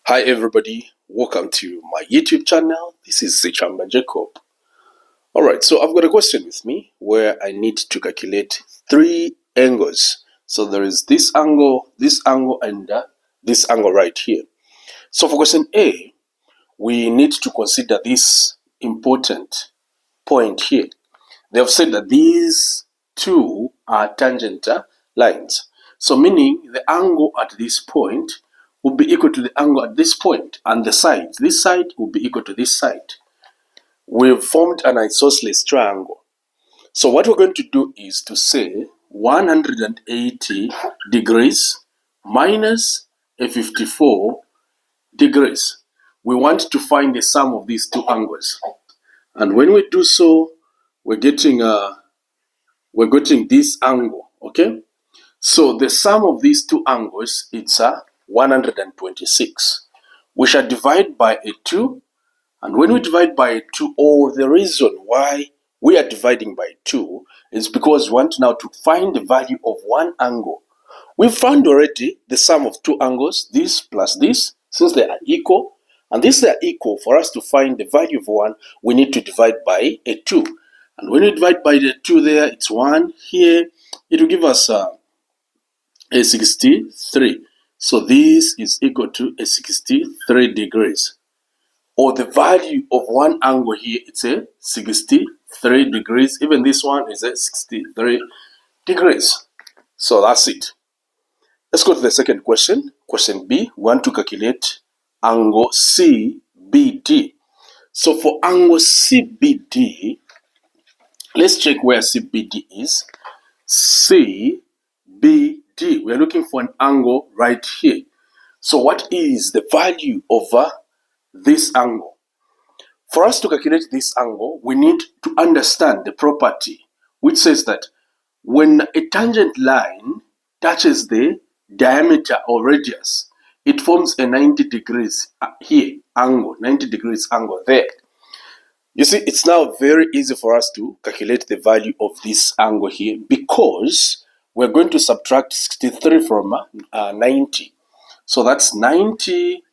Hi everybody, welcome to my YouTube channel. This is Sichamba Jacob. Alright, so I've got a question with me where I need to calculate three angles. So there is this angle, and this angle right here. So for question A, we need to consider this important point here. They have said that these two are tangent lines. So meaning the angle at this point will be equal to the angle at this point, and the sides, this side will be equal to this side. We've formed an isosceles triangle. So what we're going to do is to say 180 degrees minus a 54 degrees. We want to find the sum of these two angles. And when we do so, we're getting this angle, okay? So the sum of these two angles, it's 126. We shall divide by a 2, and when we divide by a 2, the reason why we are dividing by 2 is because we want now to find the value of one angle. We've found already the sum of two angles, this plus this, since they are equal, and this they are equal. For us to find the value of one, we need to divide by a 2. And when we divide by the 2 there, it's 1 here, it will give us a 63. So this is equal to a 63 degrees. Or the value of one angle here, it's a 63 degrees. Even this one is a 63 degrees. So that's it. Let's go to the second question. Question B, we want to calculate angle CBD. So for angle CBD, let's check where CBD is. CBD, we are looking for an angle right here. So what is the value of this angle? For us to calculate this angle, we need to understand the property which says that when a tangent line touches the diameter or radius, it forms a 90 degrees here angle, 90 degrees angle there. You see, it's now very easy for us to calculate the value of this angle here because we're going to subtract 63 from 90. So that's 90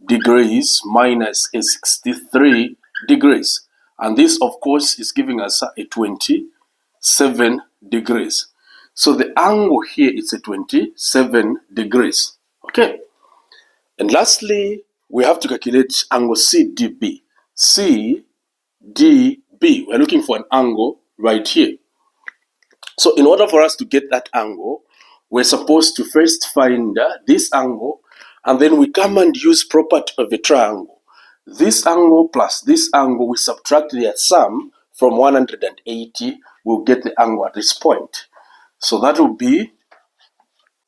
degrees minus a 63 degrees. And this, of course, is giving us a 27 degrees. So the angle here is a 27 degrees. Okay. And lastly, we have to calculate angle CDB. CDB, we're looking for an angle right here. So in order for us to get that angle, we're supposed to first find this angle, and then we come and use property of a triangle. This angle plus this angle, we subtract their sum from 180, we'll get the angle at this point. So that will be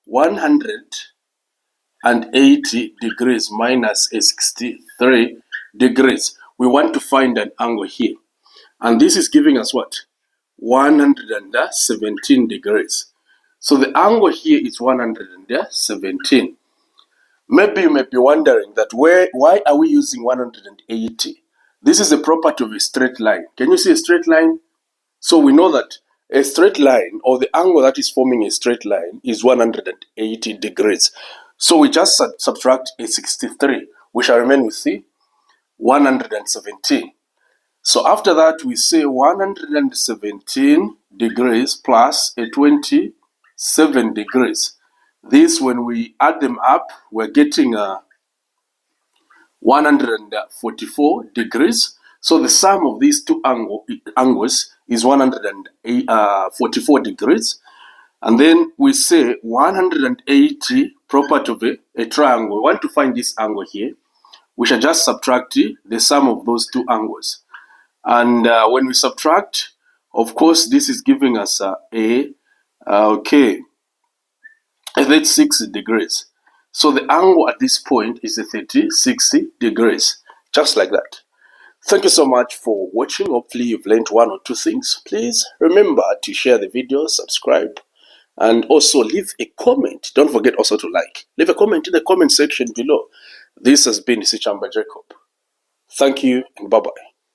180 degrees minus a 63 degrees. We want to find an angle here. And this is giving us what? 117 degrees. So the angle here is 117. Maybe you may be wondering that why are we using 180? This is a property of a straight line. Can you see a straight line? So we know that a straight line, or the angle that is forming a straight line, is 180 degrees. So we just subtract a 63. We shall remain with the 117. So after that, we say 117 degrees plus a 27 degrees. This, when we add them up, we're getting 144 degrees. So the sum of these two angles is 144 degrees. And then we say 180 property of a triangle. We want to find this angle here. We shall just subtract the sum of those two angles. And when we subtract, of course, this is giving us that's 60 degrees. So the angle at this point is a 60 degrees, just like that. Thank you so much for watching. Hopefully you've learned one or two things. Please remember to share the video, subscribe, and also leave a comment. Don't forget also to like. Leave a comment in the comment section below. This has been Sichamba Jacob. Thank you and bye-bye.